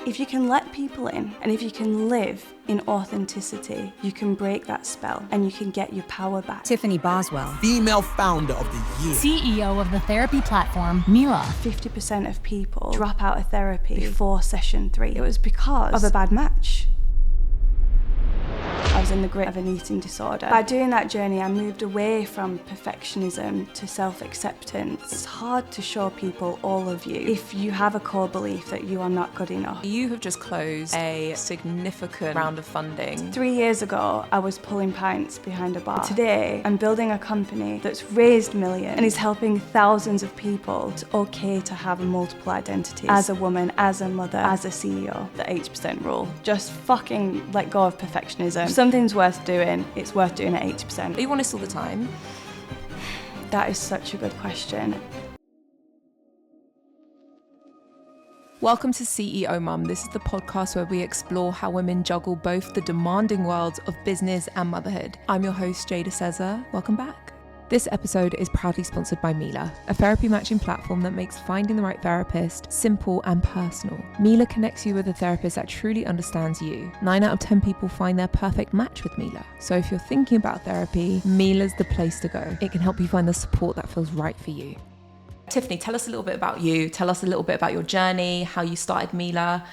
If you can let people in and if you can live in authenticity, you can break that spell and you can get your power back. Tiffany Boswell, Female Founder of the Year. CEO of the therapy platform, Meela. 50% of people drop out of therapy before session 3. It was because of a bad match. I was in the grip of an eating disorder. By doing that journey, I moved away from perfectionism to self-acceptance. It's hard to show people all of you if you have a core belief that you are not good enough. You have just closed a significant round of funding. 3 years ago, I was pulling pints behind a bar. Today, I'm building a company that's raised millions and is helping thousands of people. It's okay to have multiple identities. As a woman, as a mother, as a CEO. The 80% rule. Just fucking let go of perfectionism. If something's worth doing, it's worth doing at 80%. Are you honest all the time? That is such a good question. Welcome to CEO Mum. This is the podcast where we explore how women juggle both the demanding worlds of business and motherhood. I'm your host, Jada Sezer. Welcome back. This episode is proudly sponsored by Meela, a therapy matching platform that makes finding the right therapist simple and personal. Meela connects you with a therapist that truly understands you. 9 out of 10 people find their perfect match with Meela. So if you're thinking about therapy, Meela's the place to go. It can help you find the support that feels right for you. Tiffany, tell us a little bit about you. Tell us a little bit about your journey, how you started Meela,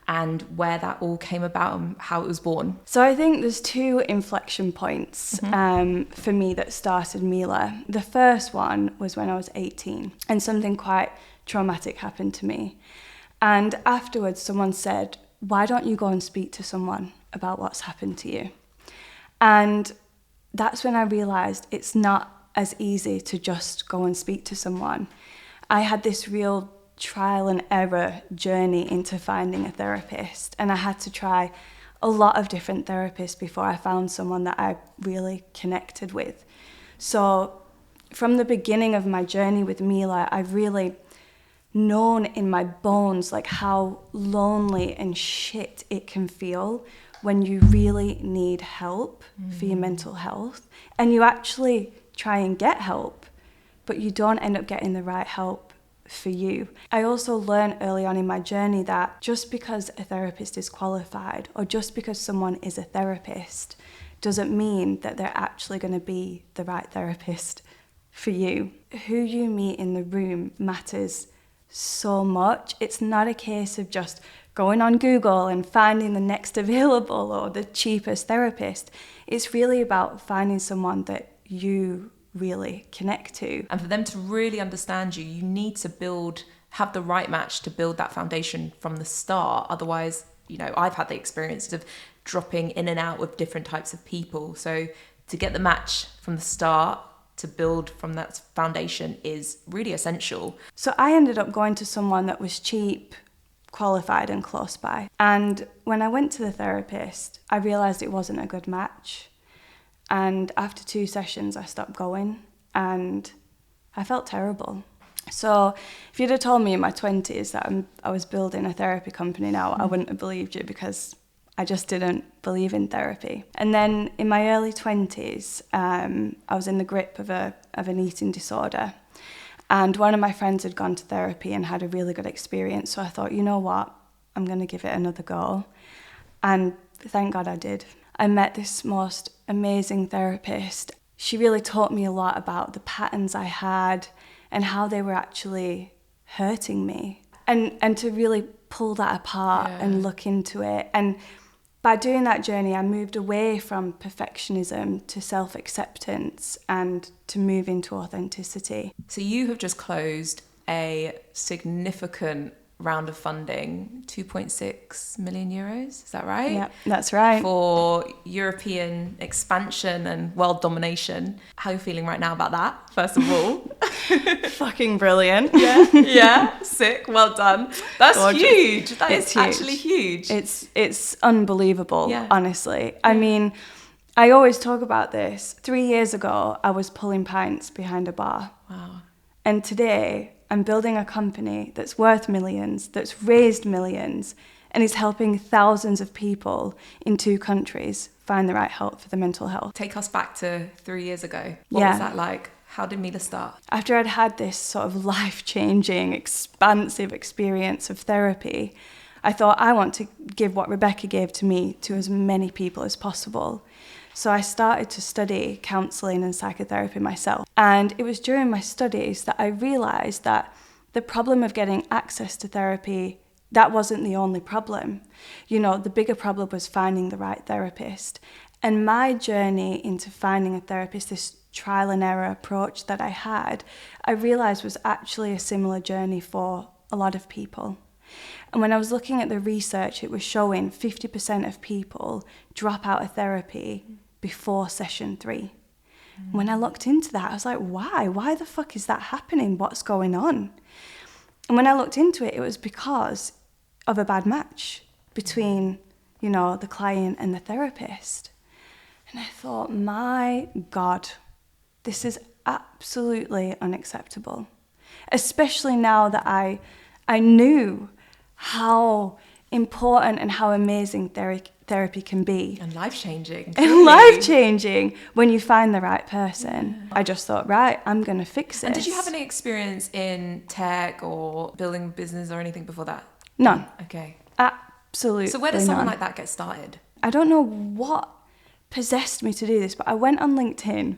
and where that all came about and how it was born. So I think there's 2 inflection points for me that started Meela. The first one was when I was 18 and something quite traumatic happened to me. And afterwards someone said, why don't you go and speak to someone about what's happened to you? And that's when I realised it's not as easy to just go and speak to someone. I had this real trial and error journey into finding a therapist, and I had to try a lot of different therapists before I found someone that I really connected with. So from the beginning of my journey with Meela, I've really known in my bones like how lonely and shit it can feel when you really need help for your mental health, and you actually try and get help, but you don't end up getting the right help for you. I also learned early on in my journey that just because a therapist is qualified or just because someone is a therapist doesn't mean that they're actually going to be the right therapist for you. Who you meet in the room matters so much. It's not a case of just going on Google and finding the next available or the cheapest therapist. It's really about finding someone that you really connect to. And for them to really understand you, you need to have the right match to build that foundation from the start. Otherwise, I've had the experience of dropping in and out with different types of people. So to get the match from the start, to build from that foundation is really essential. So I ended up going to someone that was cheap, qualified and close by. And when I went to the therapist, I realised it wasn't a good match. And after 2 sessions, I stopped going and I felt terrible. So if you'd have told me in my 20s that I was building a therapy company now, I wouldn't have believed you because I just didn't believe in therapy. And then in my early 20s, I was in the grip of an eating disorder. And one of my friends had gone to therapy and had a really good experience. So I thought, you know what, I'm going to give it another go. And thank God I did. I met this most amazing therapist. She really taught me a lot about the patterns I had and how they were actually hurting me. And to really pull that apart and look into it. And by doing that journey, I moved away from perfectionism to self-acceptance and to move into authenticity. So you have just closed a significant round of funding, 2.6 million euros, is that right? Yeah, that's right. For European expansion and world domination. How are you feeling right now about that, first of all? Fucking brilliant. Yeah, sick, well done. That's Gorgeous. huge. That is huge. actually huge. It's unbelievable, honestly. I mean, I always talk about this. 3 years ago, I was pulling pints behind a bar. Wow. And today, I'm building a company that's worth millions, that's raised millions, and is helping thousands of people in 2 countries find the right help for their mental health. Take us back to 3 years ago. What was that like? How did Meela start? After I'd had this sort of life-changing, expansive experience of therapy, I thought, I want to give what Rebecca gave to me to as many people as possible. So I started to study counselling and psychotherapy myself. And it was during my studies that I realised that the problem of getting access to therapy, that wasn't the only problem. You know, the bigger problem was finding the right therapist. And my journey into finding a therapist, this trial and error approach that I had, I realised was actually a similar journey for a lot of people. And when I was looking at the research, it was showing 50% of people drop out of therapy before session 3. When I looked into that, I was like, why? Why the fuck is that happening? What's going on? And when I looked into it, it was because of a bad match between, you know, the client and the therapist. And I thought, my God, this is absolutely unacceptable. Especially now that I knew how important and how amazing therapy can be. And life-changing. And life-changing when you find the right person. I just thought, right, I'm going to fix this. And did you have any experience in tech or building a business or anything before that? None. Okay. Absolutely. So where does someone none. like that get started? I don't know what possessed me to do this, but I went on LinkedIn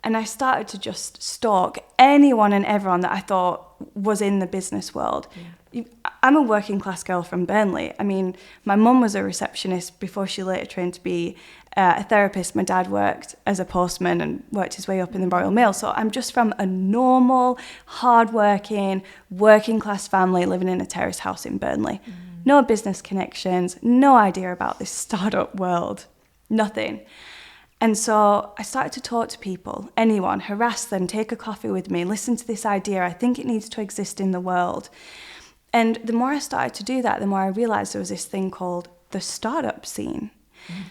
and I started to just stalk anyone and everyone that I thought was in the business world. I'm a working class girl from Burnley. I mean, my mum was a receptionist before she later trained to be a therapist. My dad worked as a postman and worked his way up in the Royal Mail. So I'm just from a normal, hard-working, working class family living in a terrace house in Burnley. No business connections, no idea about this startup world, nothing. And so I started to talk to people, anyone, harass them, take a coffee with me, listen to this idea. I think it needs to exist in the world. And the more I started to do that, the more I realized there was this thing called the startup scene.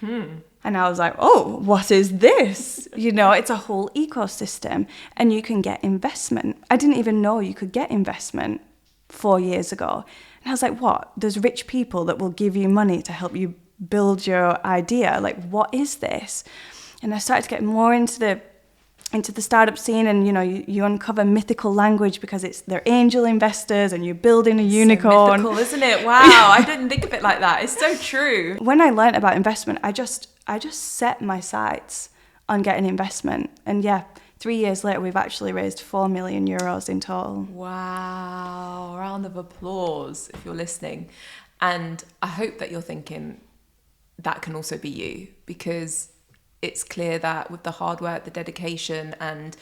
And I was like, oh, what is this? You know, it's a whole ecosystem and you can get investment. I didn't even know you could get investment 4 years ago. And I was like, what? There's rich people that will give you money to help you build your idea. Like, what is this? And I started to get more into the startup scene, and you know, you uncover mythical language because they're angel investors and you're building a unicorn. So mythical, isn't it? Wow, I didn't think of it like that. It's so true. When I learned about investment, I just set my sights on getting investment. And yeah, 3 years later, we've actually raised 4 million euros in total. Wow, round of applause if you're listening. And I hope that you're thinking that can also be you, because it's clear that with the hard work, the dedication, and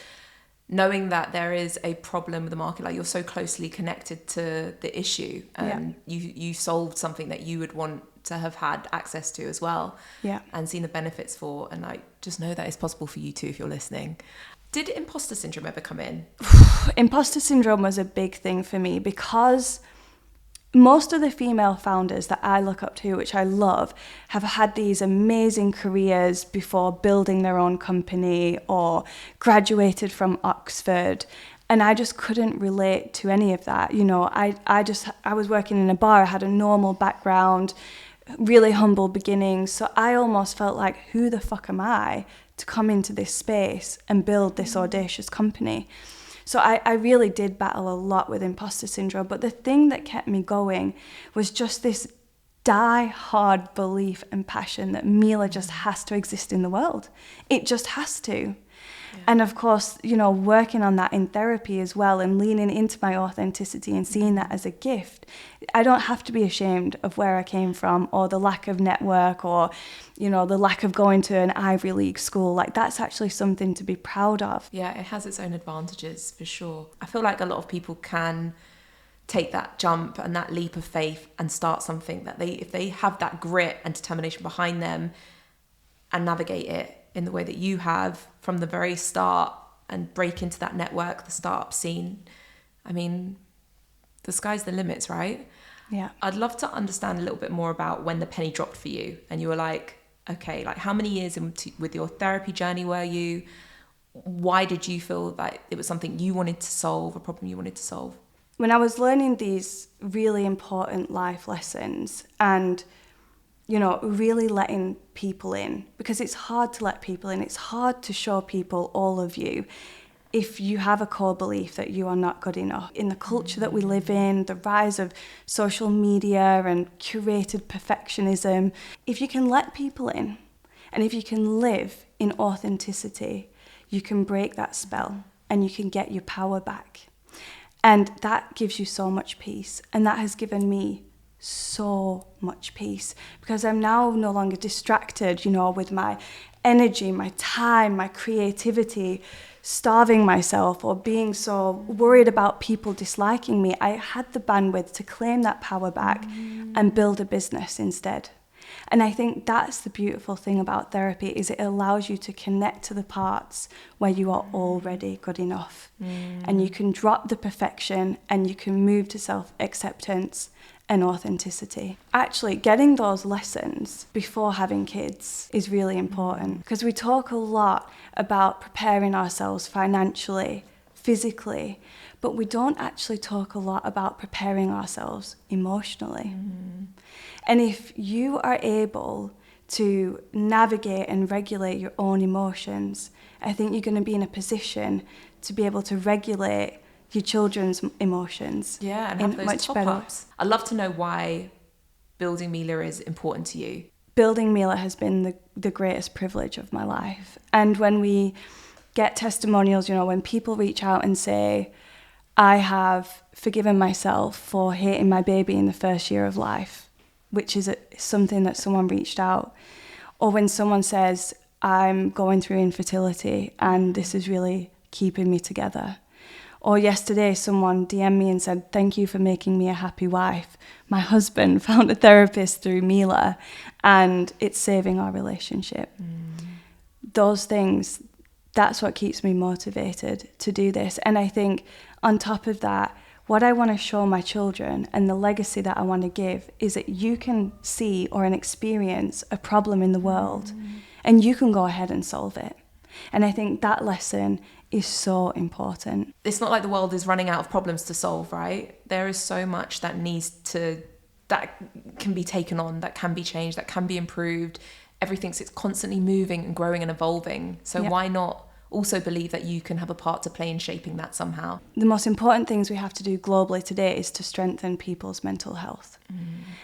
knowing that there is a problem with the market, like you're so closely connected to the issue, and you solved something that you would want to have had access to as well, and seen the benefits for, and I just know that it's possible for you too if you're listening. Did imposter syndrome ever come in? Imposter syndrome was a big thing for me because most of the female founders that I look up to, which I love, have had these amazing careers before building their own company or graduated from Oxford. And I just couldn't relate to any of that. You know, I was working in a bar, I had a normal background, really humble beginnings. So I almost felt like, who the fuck am I to come into this space and build this audacious company? So I really did battle a lot with imposter syndrome, but the thing that kept me going was just this die-hard belief and passion that Meela just has to exist in the world. It just has to. And of course, you know, working on that in therapy as well and leaning into my authenticity and seeing that as a gift. I don't have to be ashamed of where I came from or the lack of network or, you know, the lack of going to an Ivy League school. Like, that's actually something to be proud of. Yeah, it has its own advantages for sure. I feel like a lot of people can take that jump and that leap of faith and start something that if they have that grit and determination behind them and navigate it in the way that you have from the very start and break into that network, the startup scene. I mean, the sky's the limits, right? Yeah. I'd love to understand a little bit more about when the penny dropped for you and you were like, okay, like how many years with your therapy journey were you? Why did you feel like it was something you wanted to solve, a problem you wanted to solve? When I was learning these really important life lessons and, you know, really letting people in, because it's hard to let people in. It's hard to show people all of you. if you have a core belief that you are not good enough, in the culture that we live in, the rise of social media and curated perfectionism, if you can let people in and if you can live in authenticity, you can break that spell and you can get your power back. And that gives you so much peace. And that has given me so much peace, because I'm now no longer distracted, with my energy, my time, my creativity, starving myself or being so worried about people disliking me. I had the bandwidth to claim that power back and build a business instead. And I think that's the beautiful thing about therapy, is it allows you to connect to the parts where you are already good enough. And you can drop the perfection and you can move to self-acceptance and authenticity. Actually, getting those lessons before having kids is really important, because we talk a lot about preparing ourselves financially, physically, but we don't actually talk a lot about preparing ourselves emotionally. And if you are able to navigate and regulate your own emotions, I think you're going to be in a position to be able to regulate your children's emotions. Yeah, and have those much top-ups. I'd love to know why building Meela is important to you. Building Meela has been the greatest privilege of my life. And when we get testimonials, when people reach out and say, I have forgiven myself for hating my baby in the first year of life, which is something that someone reached out. Or when someone says, I'm going through infertility and this is really keeping me together. Or yesterday, someone DM'd me and said, thank you for making me a happy wife. My husband found a therapist through Meela and it's saving our relationship. Those things, that's what keeps me motivated to do this. And I think on top of that, what I want to show my children and the legacy that I want to give is that you can see or experience a problem in the world and you can go ahead and solve it. And I think that lesson is so important. It's not like the world is running out of problems to solve, right? There is so much that can be taken on, that can be changed, that can be improved. Everything's constantly moving and growing and evolving. So why not also believe that you can have a part to play in shaping that somehow? The most important things we have to do globally today is to strengthen people's mental health.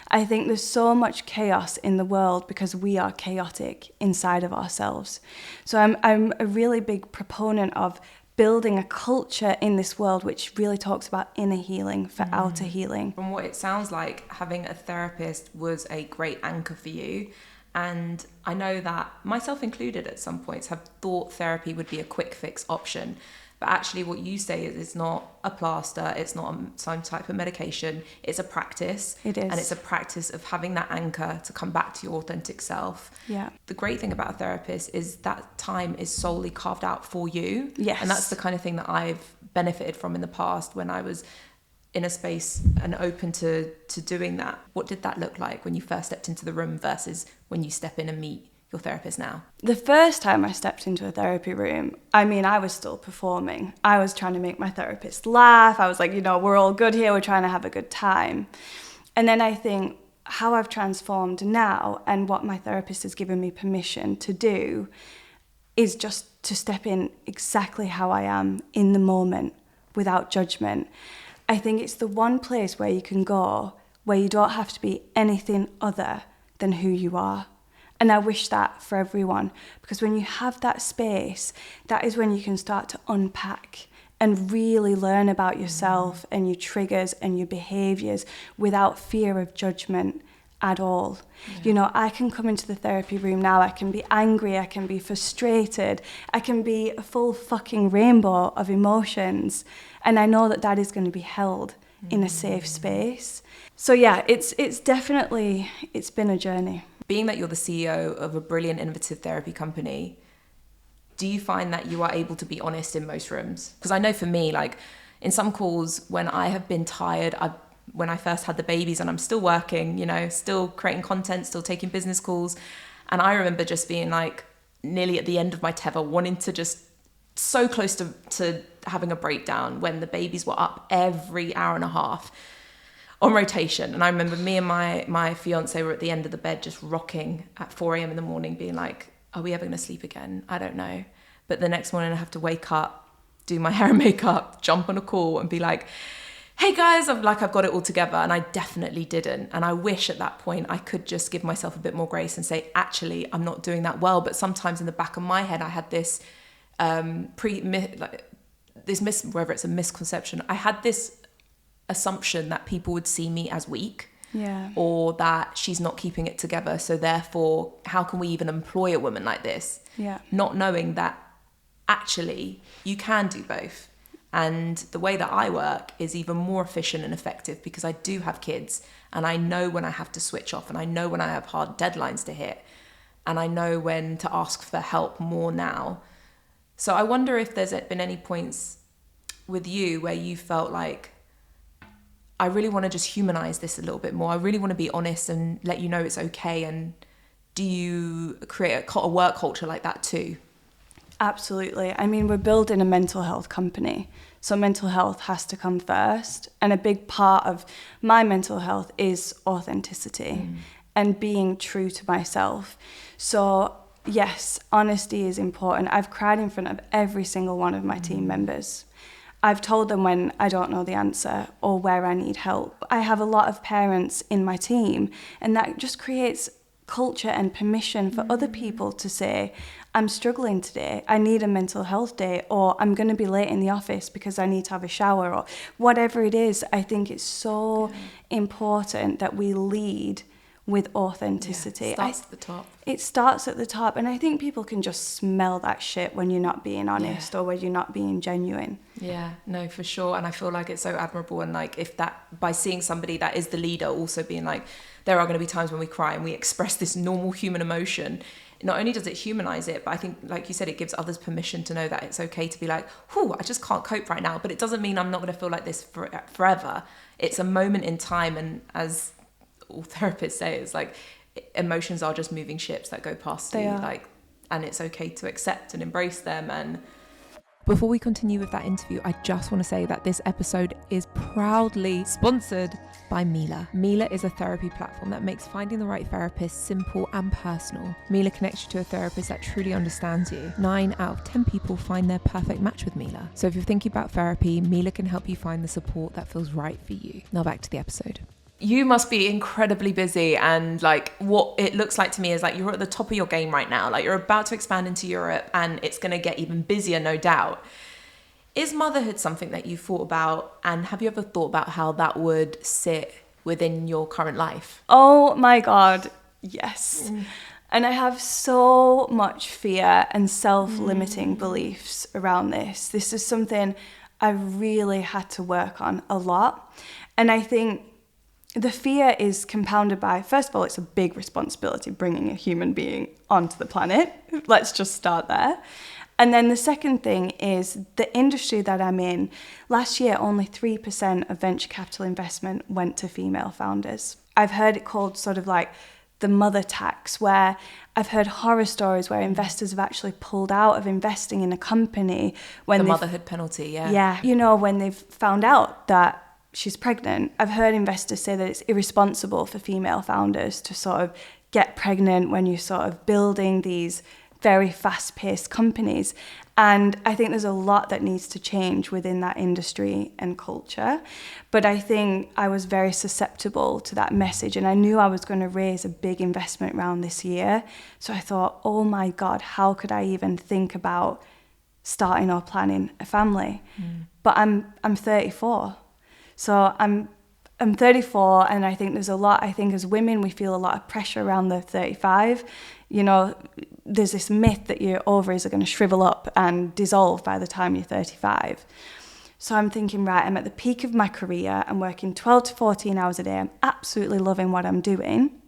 I think there's so much chaos in the world because we are chaotic inside of ourselves. So I'm a really big proponent of building a culture in this world which really talks about inner healing for outer healing. From what it sounds like, having a therapist was a great anchor for you. And I know that, myself included at some points, have thought therapy would be a quick fix option. But actually what you say is it's not a plaster, it's not some type of medication, it's a practice. It is. And it's a practice of having that anchor to come back to your authentic self. Yeah. The great thing about a therapist is that time is solely carved out for you. Yes. And that's the kind of thing that I've benefited from in the past when I was in a space and open to doing that. What did that look like when you first stepped into the room versus when you step in and meet your therapist now? The first time I stepped into a therapy room, I was still performing. I was trying to make my therapist laugh. I was like, we're all good here. We're trying to have a good time. And then I think how I've transformed now and what my therapist has given me permission to do is just to step in exactly how I am in the moment without judgment. I think it's the one place where you can go where you don't have to be anything other than who you are. And I wish that for everyone, because when you have that space, that is when you can start to unpack and really learn about yourself and your triggers and your behaviours without fear of judgment at all. Yeah. I can come into the therapy room now, I can be angry, I can be frustrated, I can be a full fucking rainbow of emotions, and I know that that is going to be held in a safe space. So yeah, it's been a journey. Being that you're the CEO of a brilliant innovative therapy company, do you find that you are able to be honest in most rooms? Because I know for me, like in some calls when I have been tired, when I first had the babies and I'm still working, still creating content, still taking business calls. And I remember just being like nearly at the end of my tether, wanting to just so close to having a breakdown when the babies were up every hour and a half on rotation. And I remember me and my fiance were at the end of the bed just rocking at 4 a.m. in the morning being like, are we ever going to sleep again? I don't know. But the next morning I have to wake up do my hair and makeup, jump on a call and be like, hey guys, I've got it all together. And I definitely didn't. And I wish at that point I could just give myself a bit more grace and say, actually, I'm not doing that well. But sometimes in the back of my head, I had this whether it's a misconception, I had this assumption that people would see me as weak. Yeah. Or that she's not keeping it together. So therefore, how can we even employ a woman like this? Yeah. Not knowing that actually you can do both. And the way that I work is even more efficient and effective because I do have kids and I know when I have to switch off and I know when I have hard deadlines to hit and I know when to ask for help more now. So I wonder if there's been any points with you where you felt like, I really want to just humanize this a little bit more. I really want to be honest and let you know it's okay. And do you create a work culture like that too? Absolutely. I mean, we're building a mental health company, so mental health has to come first. And a big part of my mental health is authenticity and being true to myself. So yes, honesty is important. I've cried in front of every single one of my team members. I've told them when I don't know the answer or where I need help. I have a lot of parents in my team, and that just creates culture and permission for other people to say, I'm struggling today, I need a mental health day, or I'm going to be late in the office because I need to have a shower, or whatever it is. I think it's so important that we lead with authenticity. It starts at the top. It starts at the top, and I think people can just smell that shit when you're not being honest or when you're not being genuine. Yeah, no, for sure. And I feel like it's so admirable. And like, if that, by seeing somebody that is the leader also being like, there are going to be times when we cry and we express this normal human emotion, not only does it humanize it, but I think, like you said, it gives others permission to know that it's okay to be like, whew, I just can't cope right now. But it doesn't mean I'm not going to feel like this forever. It's a moment in time. And as all therapists say, it's like emotions are just moving ships that go past you. Like, and it's okay to accept and embrace them. And before we continue with that interview, I just want to say that this episode is proudly sponsored by Meela. Meela is a therapy platform that makes finding the right therapist simple and personal. Meela connects you to a therapist that truly understands you. 9 out of 10 people find their perfect match with Meela. So if you're thinking about therapy, Meela can help you find the support that feels right for you. Now back to the episode. You must be incredibly busy, and like what it looks like to me is like you're at the top of your game right now. Like you're about to expand into Europe and it's going to get even busier, no doubt. Is motherhood something that you thought about, and have you ever thought about how that would sit within your current life? Oh my God, yes. And I have so much fear and self-limiting beliefs around this. This is something I really had to work on a lot. And I think the fear is compounded by, first of all, it's a big responsibility bringing a human being onto the planet. Let's just start there. And then the second thing is the industry that I'm in. Last year, only 3% of venture capital investment went to female founders. I've heard it called sort of like the mother tax, where I've heard horror stories where investors have actually pulled out of investing in a company when the motherhood penalty, Yeah, you know, when they've found out that she's pregnant. I've heard investors say that it's irresponsible for female founders to sort of get pregnant when you're sort of building these very fast-paced companies. And I think there's a lot that needs to change within that industry and culture. But I think I was very susceptible to that message, and I knew I was going to raise a big investment round this year. So I thought, oh my God, how could I even think about starting or planning a family? But I'm 34. So I'm 34, and I think there's a lot, I think as women, we feel a lot of pressure around the 35. You know, there's this myth that your ovaries are going to shrivel up and dissolve by the time you're 35. So I'm thinking, right, I'm at the peak of my career. I'm working 12 to 14 hours a day. I'm absolutely loving what I'm doing.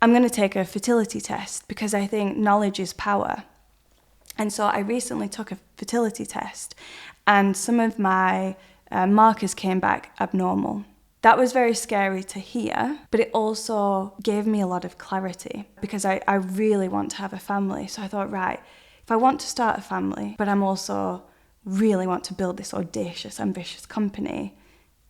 I'm going to take a fertility test because I think knowledge is power. And so I recently took a fertility test, and some of my markers came back abnormal. That was very scary to hear, but it also gave me a lot of clarity because I really want to have a family. So I thought, right, if I want to start a family, but I'm also really want to build this audacious, ambitious company,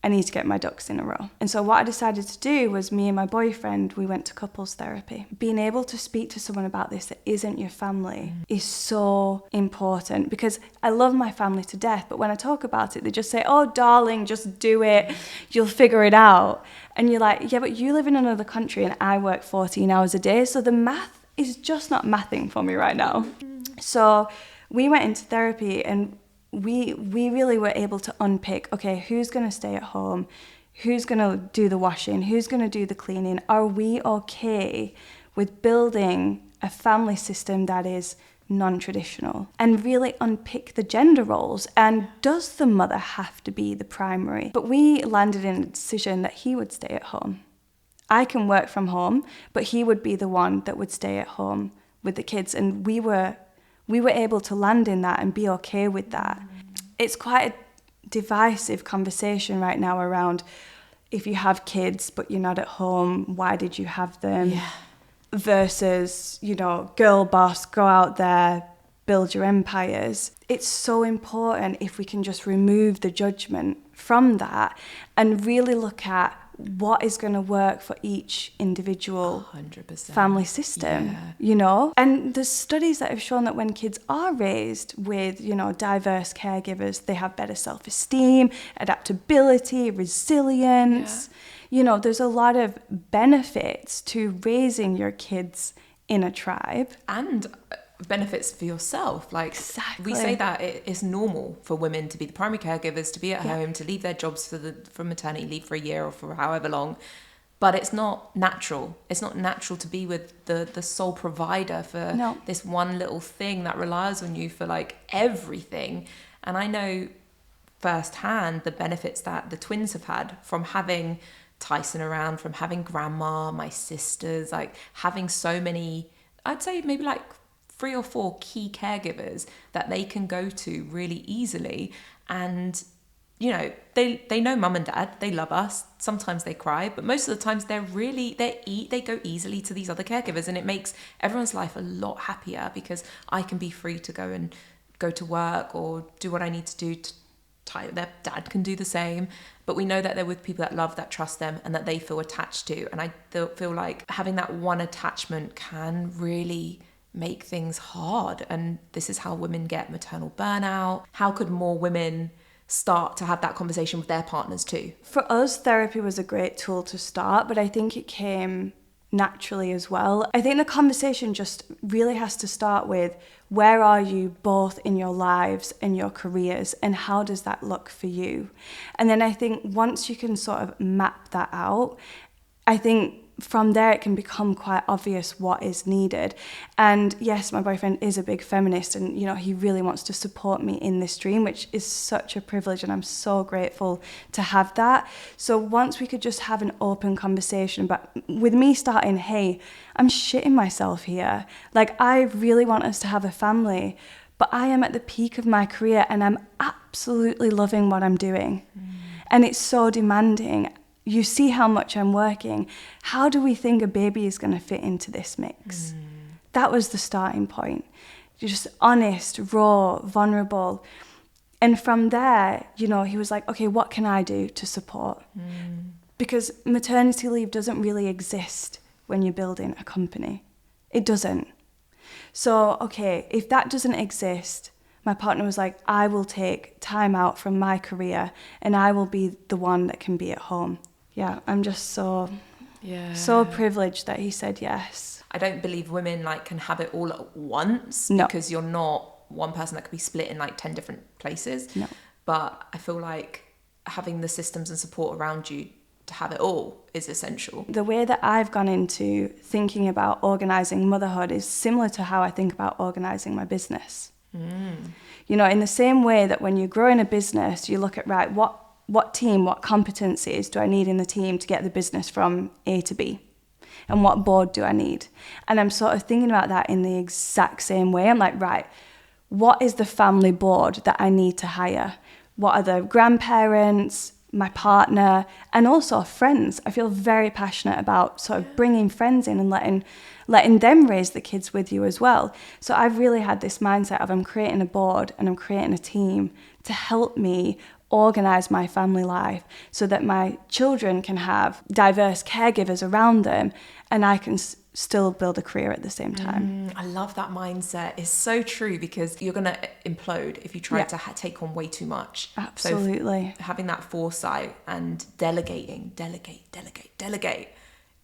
I need to get my ducks in a row. And so what I decided to do was me and my boyfriend, we went to couples therapy. Being able to speak to someone about this that isn't your family is so important, because I love my family to death, but when I talk about it, they just say, oh, darling, just do it. You'll figure it out. And you're like, yeah, but you live in another country and I work 14 hours a day. So the math is just not mathing for me right now. So we went into therapy and we really were able to unpick, okay, who's going to stay at home? Who's going to do the washing? Who's going to do the cleaning? Are we okay with building a family system that is non-traditional? And really unpick the gender roles. And does the mother have to be the primary? But we landed in a decision that he would stay at home. I can work from home, but he would be the one that would stay at home with the kids. And we were able to land in that and be okay with that. It's quite a divisive conversation right now around, if you have kids but you're not at home, why did you have them? Yeah. Versus, girl boss, go out there, build your empires. It's so important if we can just remove the judgment from that and really look at what is going to work for each individual 100%. Family system, And there's studies that have shown that when kids are raised with, diverse caregivers, they have better self-esteem, adaptability, resilience. Yeah. There's a lot of benefits to raising your kids in a tribe. And benefits for yourself. Like, exactly. We say that it's normal for women to be the primary caregivers, to be at home, to leave their jobs for maternity leave for a year or for however long, but it's not natural. It's not natural to be with the sole provider for this one little thing that relies on you for like everything. And I know firsthand the benefits that the twins have had from having Tyson around, from having grandma, my sisters, like having so many, I'd say maybe like 3 or 4 key caregivers that they can go to really easily. And, they know mum and dad, they love us. Sometimes they cry, but most of the times they go easily to these other caregivers, and it makes everyone's life a lot happier because I can be free to go to work or do what I need to do. Their dad can do the same, but we know that they're with people that love, that trust them, and that they feel attached to. And I feel like having that one attachment can really make things hard, and this is how women get maternal burnout. How could more women start to have that conversation with their partners too? For us, therapy was a great tool to start, but I think it came naturally as well. I think the conversation just really has to start with, where are you both in your lives and your careers, and how does that look for you? And then I think once you can sort of map that out, I think from there it can become quite obvious what is needed. And yes, my boyfriend is a big feminist, and he really wants to support me in this dream, which is such a privilege, and I'm so grateful to have that. So once we could just have an open conversation, but with me starting, hey, I'm shitting myself here, like I really want us to have a family, but I am at the peak of my career and I'm absolutely loving what I'm doing. And it's so demanding. You see how much I'm working. How do we think a baby is going to fit into this mix? That was the starting point. Just honest, raw, vulnerable. And from there, he was like, okay, what can I do to support? Because maternity leave doesn't really exist when you're building a company. It doesn't. So, okay, if that doesn't exist, my partner was like, I will take time out from my career and I will be the one that can be at home. Yeah, I'm just so privileged that he said yes. I don't believe women can have it all at once, because you're not one person that could be split in 10 different places. No. But I feel like having the systems and support around you to have it all is essential. The way that I've gone into thinking about organising motherhood is similar to how I think about organising my business. In the same way that when you're growing a business, you look at, right, what team, what competencies do I need in the team to get the business from A to B? And what board do I need? And I'm sort of thinking about that in the exact same way. I'm like, right, what is the family board that I need to hire? What are the grandparents, my partner, and also friends? I feel very passionate about sort of bringing friends in and letting them raise the kids with you as well. So I've really had this mindset of I'm creating a board and I'm creating a team to help me organize my family life so that my children can have diverse caregivers around them and I can still build a career at the same time. I love that mindset. It's so true, because you're going to implode if you try to take on way too much. Absolutely. So having that foresight and delegate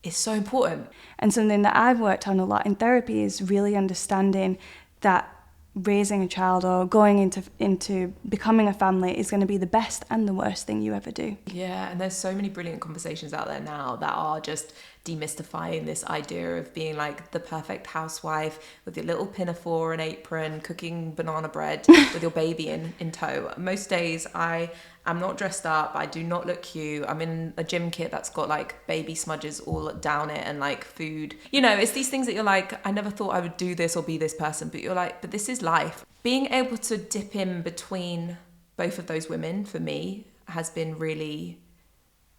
is so important. And something that I've worked on a lot in therapy is really understanding that raising a child or going into becoming a family is going to be the best and the worst thing you ever do. Yeah, and there's so many brilliant conversations out there now that are just demystifying this idea of being like the perfect housewife with your little pinafore and apron, cooking banana bread with your baby in tow. Most days I'm not dressed up, I do not look cute, I'm in a gym kit that's got like baby smudges all down it and like food. You know, it's these things that you're like, I never thought I would do this or be this person, but you're like, but this is life. Being able to dip in between both of those women for me has been really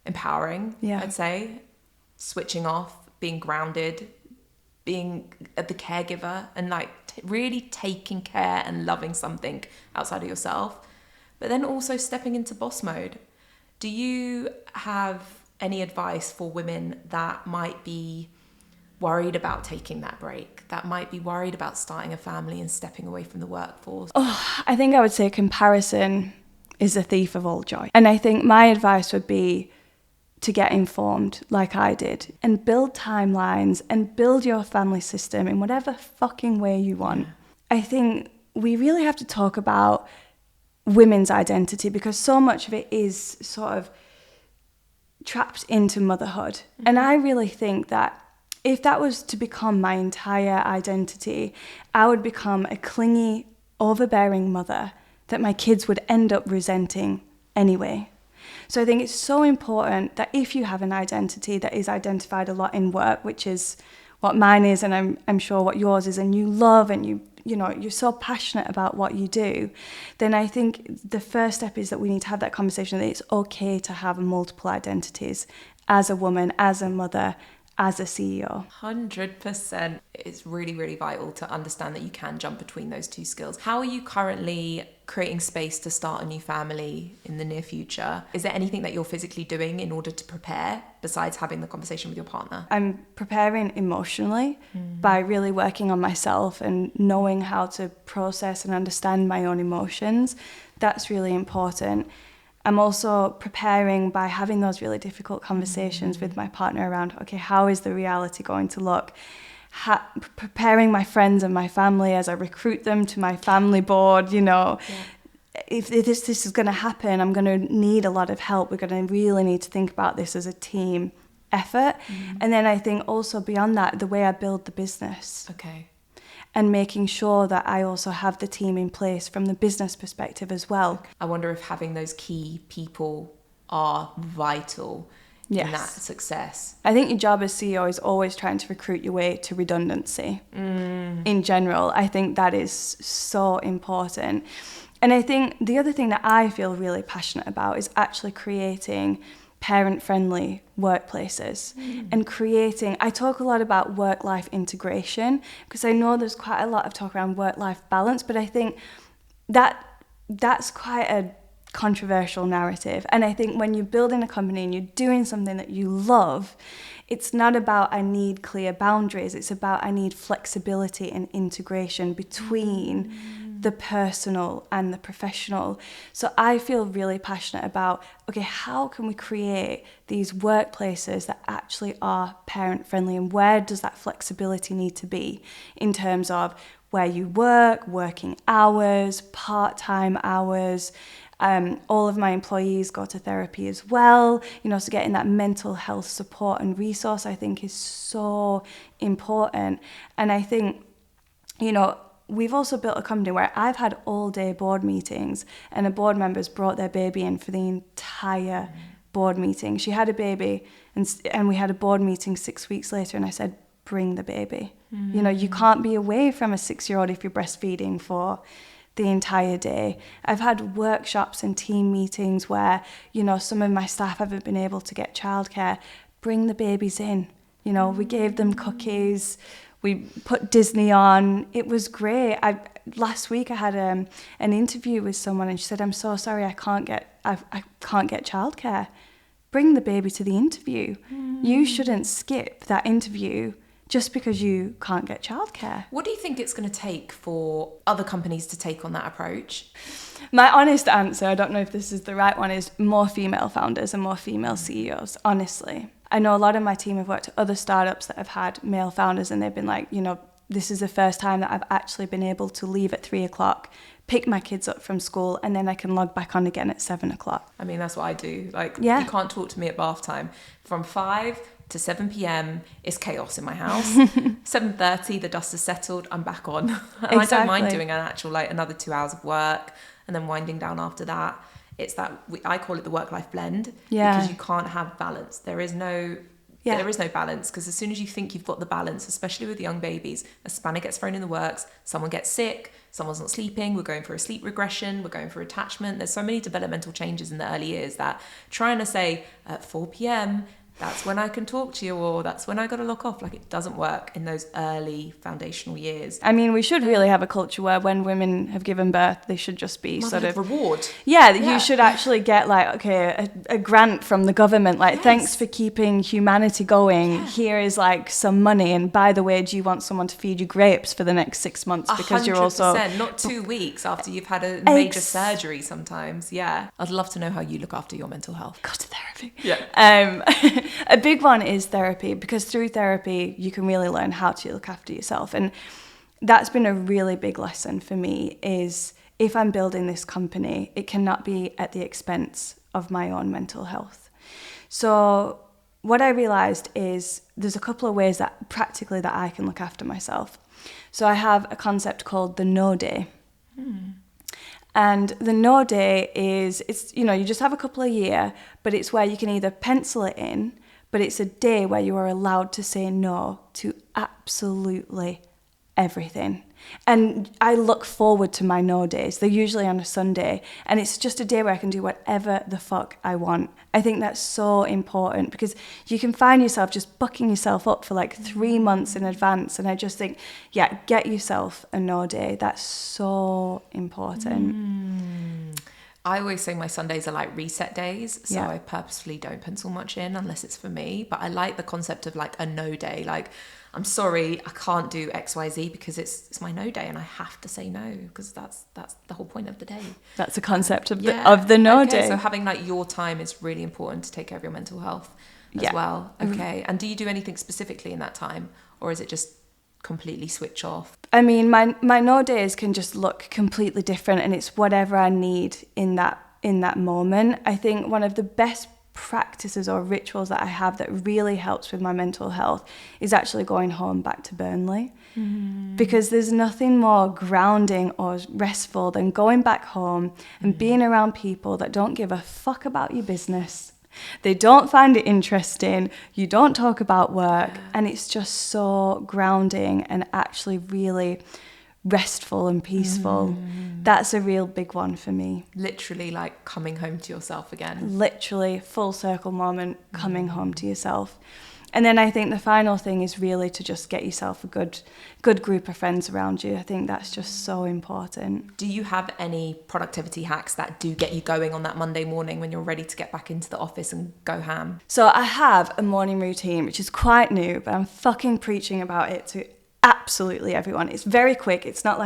empowering, I'd say. Switching off, being grounded, being the caregiver, and like really taking care and loving something outside of yourself, but then also stepping into boss mode. Do you have any advice for women that might be worried about taking that break, that might be worried about starting a family and stepping away from the workforce? I think I would say comparison is a thief of all joy. And I think my advice would be to get informed like I did and build timelines and build your family system in whatever fucking way you want. I think we really have to talk about women's identity because so much of it is sort of trapped into motherhood. And I really think that if that was to become my entire identity, I would become a clingy, overbearing mother that my kids would end up resenting anyway. So I think it's so important that if you have an identity that is identified a lot in work, which is what mine is, and I'm sure what yours is, and you love and you're so passionate about what you do, then I think the first step is that we need to have that conversation that it's okay to have multiple identities as a woman, as a mother, as a CEO. 100%. It's really, really vital to understand that you can jump between those two skills. How are you currently creating space to start a new family in the near future? Is there anything that you're physically doing in order to prepare besides having the conversation with your partner? I'm preparing emotionally by really working on myself and knowing how to process and understand my own emotions. That's really important. I'm also preparing by having those really difficult conversations with my partner around, okay, how is the reality going to look? Preparing my friends and my family as I recruit them to my family board, If this is going to happen, I'm going to need a lot of help. We're going to really need to think about this as a team effort. And then I think also beyond that, the way I build the business. Okay. And making sure that I also have the team in place from the business perspective as well. I wonder if having those key people are vital in that success. I think your job as CEO is always trying to recruit your way to redundancy. In general, I think that is so important. And I think the other thing that I feel really passionate about is actually creating parent-friendly workplaces and creating, I talk a lot about work-life integration because I know there's quite a lot of talk around work-life balance, but I think that's quite a controversial narrative. And I think when you're building a company and you're doing something that you love, it's not about I need clear boundaries, it's about I need flexibility and integration between the personal and the professional. So I feel really passionate about, okay, how can we create these workplaces that actually are parent friendly, and where does that flexibility need to be in terms of where you work, working hours, part-time hours. All of my employees go to therapy as well, so getting that mental health support and resource I think is so important. And I think, we've also built a company where I've had all day board meetings and a board member's brought their baby in for the entire board meeting. She had a baby and we had a board meeting 6 weeks later and I said, bring the baby. You can't be away from a 6-year-old if you're breastfeeding for the entire day. I've had workshops and team meetings where, some of my staff haven't been able to get childcare. Bring the babies in. We gave them cookies. We put Disney on. It was great. Last week I had an interview with someone, and she said, "I'm so sorry, I can't get childcare." Bring the baby to the interview. You shouldn't skip that interview just because you can't get childcare. What do you think it's going to take for other companies to take on that approach? My honest answer, I don't know if this is the right one, is more female founders and more female CEOs, honestly. I know a lot of my team have worked at other startups that have had male founders, and they've been like, this is the first time that I've actually been able to leave at 3:00, pick my kids up from school, and then I can log back on again at 7:00. I mean, that's what I do. Like, yeah. You can't talk to me at bath time. From 5 to 7 p.m, it's chaos in my house. 7:30, the dust has settled, I'm back on. And Exactly. I don't mind doing an actual, another 2 hours of work and then winding down after that. It's that, I call it the work-life blend. Yeah. Because you can't have balance. There is no balance, because as soon as you think you've got the balance, especially with young babies, a spanner gets thrown in the works, someone gets sick, someone's not sleeping, we're going through a sleep regression, we're going through attachment. There's so many developmental changes in the early years that trying to say at 4 p.m, that's when I can talk to you, or that's when I got to lock off. It doesn't work in those early foundational years. I mean, we should really have a culture where when women have given birth, they should just be sort of reward. Yeah, you should actually get a grant from the government. Thanks for keeping humanity going. Yeah. Here is some money. And by the way, do you want someone to feed you grapes for the next 6 months? Because 100%, you're also not 2 weeks after you've had a major surgery sometimes. Yeah. I'd love to know how you look after your mental health. Go to therapy. Yeah. A big one is therapy, because through therapy, you can really learn how to look after yourself. And that's been a really big lesson for me, is if I'm building this company, it cannot be at the expense of my own mental health. So what I realized is there's a couple of ways that I can look after myself. So I have a concept called the no day. And the no day is, you just have a couple a year, but it's where you can either pencil it in, but it's a day where you are allowed to say no to absolutely everything. And I look forward to my no days. They're usually on a Sunday, and it's just a day where I can do whatever the fuck I want. I think that's so important, because you can find yourself just bucking yourself up for 3 months in advance. And I just think, get yourself a no day. That's so important. I always say my Sundays are reset days, so I purposefully don't pencil much in unless it's for me. But I like the concept of a no day. I'm sorry, I can't do XYZ because it's my no day, and I have to say no, because that's the whole point of the day. That's the concept of the no day. So having your time is really important to take care of your mental health as well. Okay. And do you do anything specifically in that time, or is it just completely switch off? I mean, my no days can just look completely different, and it's whatever I need in that moment. I think one of the best practices or rituals that I have that really helps with my mental health is actually going home back to Burnley. Because there's nothing more grounding or restful than going back home and being around people that don't give a fuck about your business. They don't find it interesting. You don't talk about work. And it's just so grounding and actually really restful and peaceful. That's a real big one for me. Literally coming home to yourself again. Literally full circle moment, coming home to yourself. And then I think the final thing is really to just get yourself a good group of friends around you. I think that's just so important. Do you have any productivity hacks that do get you going on that Monday morning when you're ready to get back into the office and go ham? So I have a morning routine, which is quite new, but I'm fucking preaching about it to absolutely everyone. It's very quick. It's not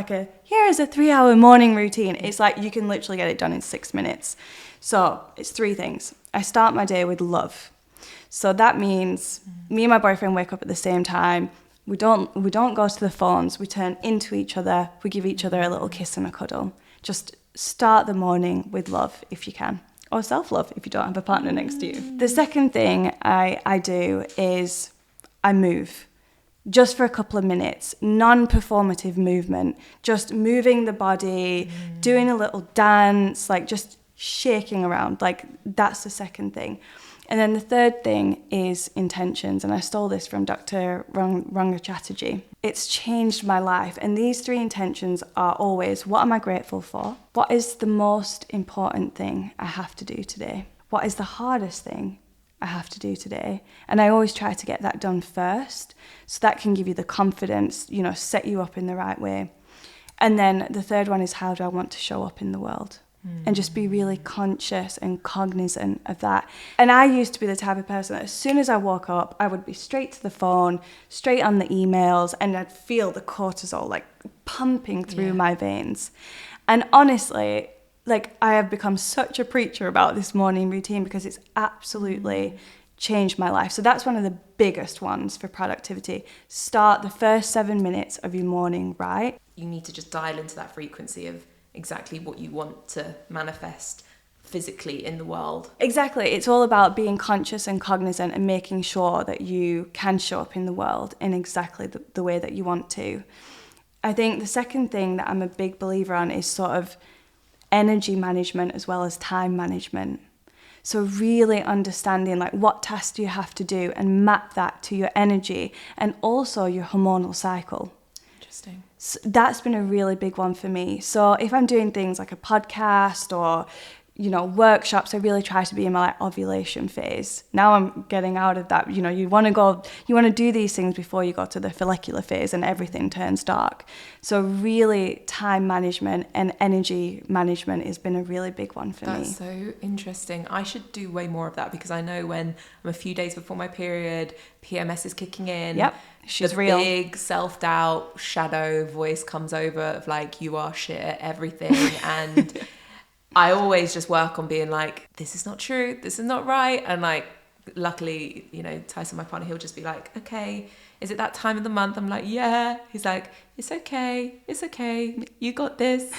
here is a 3-hour morning routine. It's you can literally get it done in 6 minutes. So it's 3 things. I start my day with love. So that means me and my boyfriend wake up at the same time. We don't go to the phones. We turn into each other. We give each other a little kiss and a cuddle. Just start the morning with love if you can. Or self-love if you don't have a partner next to you. The second thing I do is I move. Just for a couple of minutes, non-performative movement, just moving the body, doing a little dance, just shaking around. That's the second thing. And then the third thing is intentions. And I stole this from Dr. Ranga Chatterjee. It's changed my life. And these 3 intentions are always, what am I grateful for? What is the most important thing I have to do today? What is the hardest thing I have to do today. And I always try to get that done first. So that can give you the confidence, you know, set you up in the right way. And then the third one is, how do I want to show up in the world? And just be really conscious and cognizant of that. And I used to be the type of person that as soon as I woke up, I would be straight to the phone, straight on the emails, and I'd feel the cortisol like pumping through my veins. And honestly, like, I have become such a preacher about this morning routine because it's absolutely changed my life. So that's one of the biggest ones for productivity. Start the first 7 minutes of your morning right. You need to just dial into that frequency of exactly what you want to manifest physically in the world. Exactly. It's all about being conscious and cognizant and making sure that you can show up in the world in exactly the way that you want to. I think the second thing that I'm a big believer on is sort of energy management as well as time management. So really understanding like what tasks do you have to do and map that to your energy and also your hormonal cycle. Interesting. So that's been a really big one for me. So if I'm doing things like a podcast or, you know, workshops, I really try to be in my like ovulation phase. Now I'm getting out of that. You know, you want to do these things before you go to the follicular phase and everything turns dark. So really time management and energy management has been a really big one for me. That's so interesting. I should do way more of that because I know when I'm a few days before my period, PMS is kicking in. Yep, she's the real. Big self-doubt shadow voice comes over of like, you are shit at everything. And I always just work on being like, this is not true, this is not right. And like, luckily, you know, Tyson, my partner, he'll just be like, okay, is it that time of the month? I'm like, yeah. He's like, it's okay, you got this.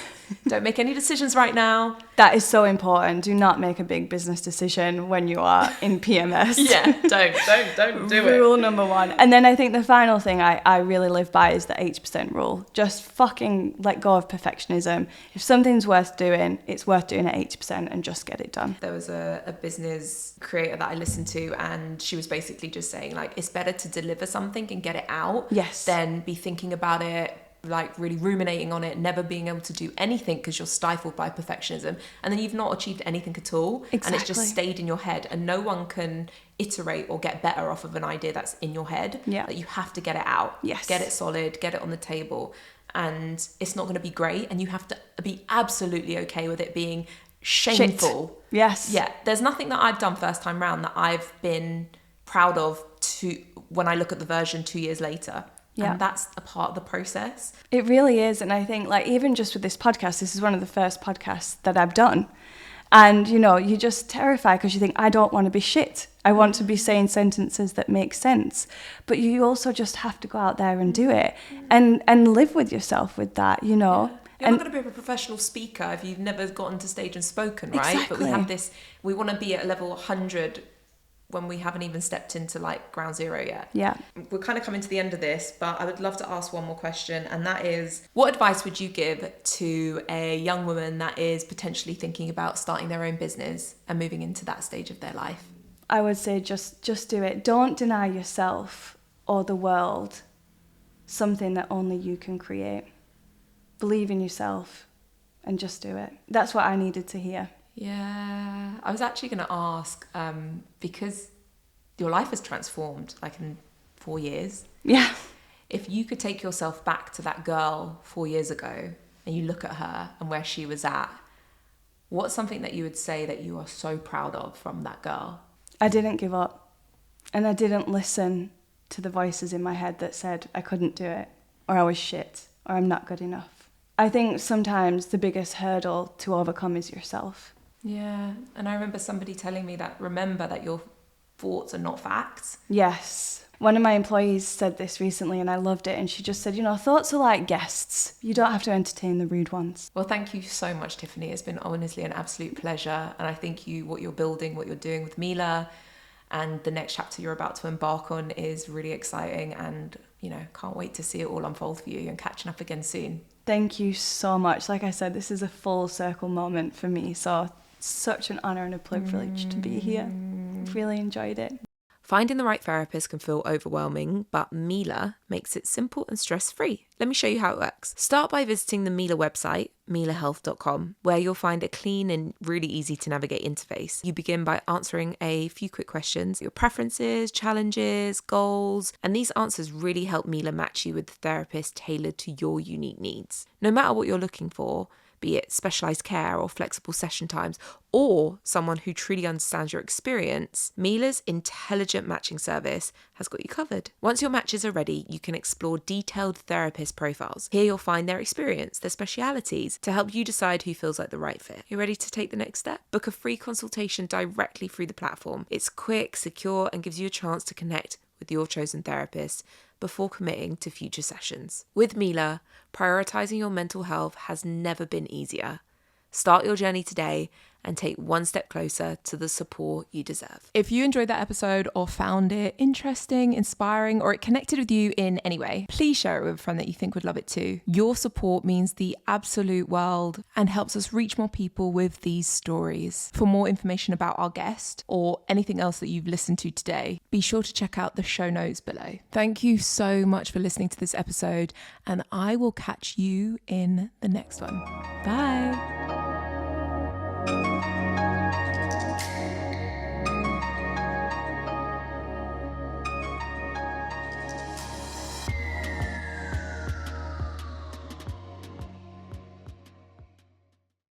Don't make any decisions right now. That is so important. Do not make a big business decision when you are in PMS. Yeah, don't do it. Rule number one. And then I think the final thing I really live by is the 80% rule. Just fucking let go of perfectionism. If something's worth doing, it's worth doing at 80% and just get it done. There was a business creator that I listened to, and she was basically just saying like, it's better to deliver something and get it out than be thinking about it, like really ruminating on it, never being able to do anything because you're stifled by perfectionism, and then you've not achieved anything at all. Exactly. And it's just stayed in your head, and no one can iterate or get better off of an idea that's in your head. That you have to get it out, get it solid, get it on the table, and it's not going to be great, and you have to be absolutely okay with it being shameful. Shit. Yes. Yeah, there's nothing that I've done first time round that I've been proud of to when I look at the version 2 years later. Yeah. And that's a part of the process. It really is. And I think like even just with this podcast, this is one of the first podcasts that I've done. And, you know, you're just terrified because you think, I don't want to be shit. I want to be saying sentences that make sense. But you also just have to go out there and do it and live with yourself with that, you know. Yeah. You're not going to be a professional speaker if you've never gotten to stage and spoken, right? Exactly. But we have this, we want to be at level 100 when we haven't even stepped into like ground zero yet. Yeah. We're kind of coming to the end of this, but I would love to ask one more question. And that is, what advice would you give to a young woman that is potentially thinking about starting their own business and moving into that stage of their life? I would say just do it. Don't deny yourself or the world something that only you can create. Believe in yourself and just do it. That's what I needed to hear. Yeah, I was actually going to ask, because your life has transformed like in 4 years. Yeah. If you could take yourself back to that girl 4 years ago and you look at her and where she was at, what's something that you would say that you are so proud of from that girl? I didn't give up, and I didn't listen to the voices in my head that said I couldn't do it, or I was shit, or I'm not good enough. I think sometimes the biggest hurdle to overcome is yourself. Yeah, and I remember somebody telling me that, remember that your thoughts are not facts. Yes. One of my employees said this recently and I loved it, and she just said, you know, thoughts are like guests. You don't have to entertain the rude ones. Well, thank you so much, Tiffany. It's been honestly an absolute pleasure, and I think what you're building, what you're doing with Meela, and the next chapter you're about to embark on is really exciting, and, you know, can't wait to see it all unfold for you and catching up again soon. Thank you so much. Like I said, this is a full circle moment for me, so such an honour and a privilege to be here. I've really enjoyed it. Finding the right therapist can feel overwhelming, but Meela makes it simple and stress-free. Let me show you how it works. Start by visiting the Meela website, meelahealth.com, where you'll find a clean and really easy to navigate interface. You begin by answering a few quick questions, your preferences, challenges, goals, and these answers really help Meela match you with the therapist tailored to your unique needs. No matter what you're looking for, be it specialised care or flexible session times, or someone who truly understands your experience, Meela's intelligent matching service has got you covered. Once your matches are ready, you can explore detailed therapist profiles. Here you'll find their experience, their specialities, to help you decide who feels like the right fit. You ready to take the next step? Book a free consultation directly through the platform. It's quick, secure, and gives you a chance to connect with your chosen therapist before committing to future sessions. With Meela, prioritising your mental health has never been easier. Start your journey today and take one step closer to the support you deserve. If you enjoyed that episode or found it interesting, inspiring, or it connected with you in any way, please share it with a friend that you think would love it too. Your support means the absolute world and helps us reach more people with these stories. For more information about our guest or anything else that you've listened to today, be sure to check out the show notes below. Thank you so much for listening to this episode, and I will catch you in the next one. Bye.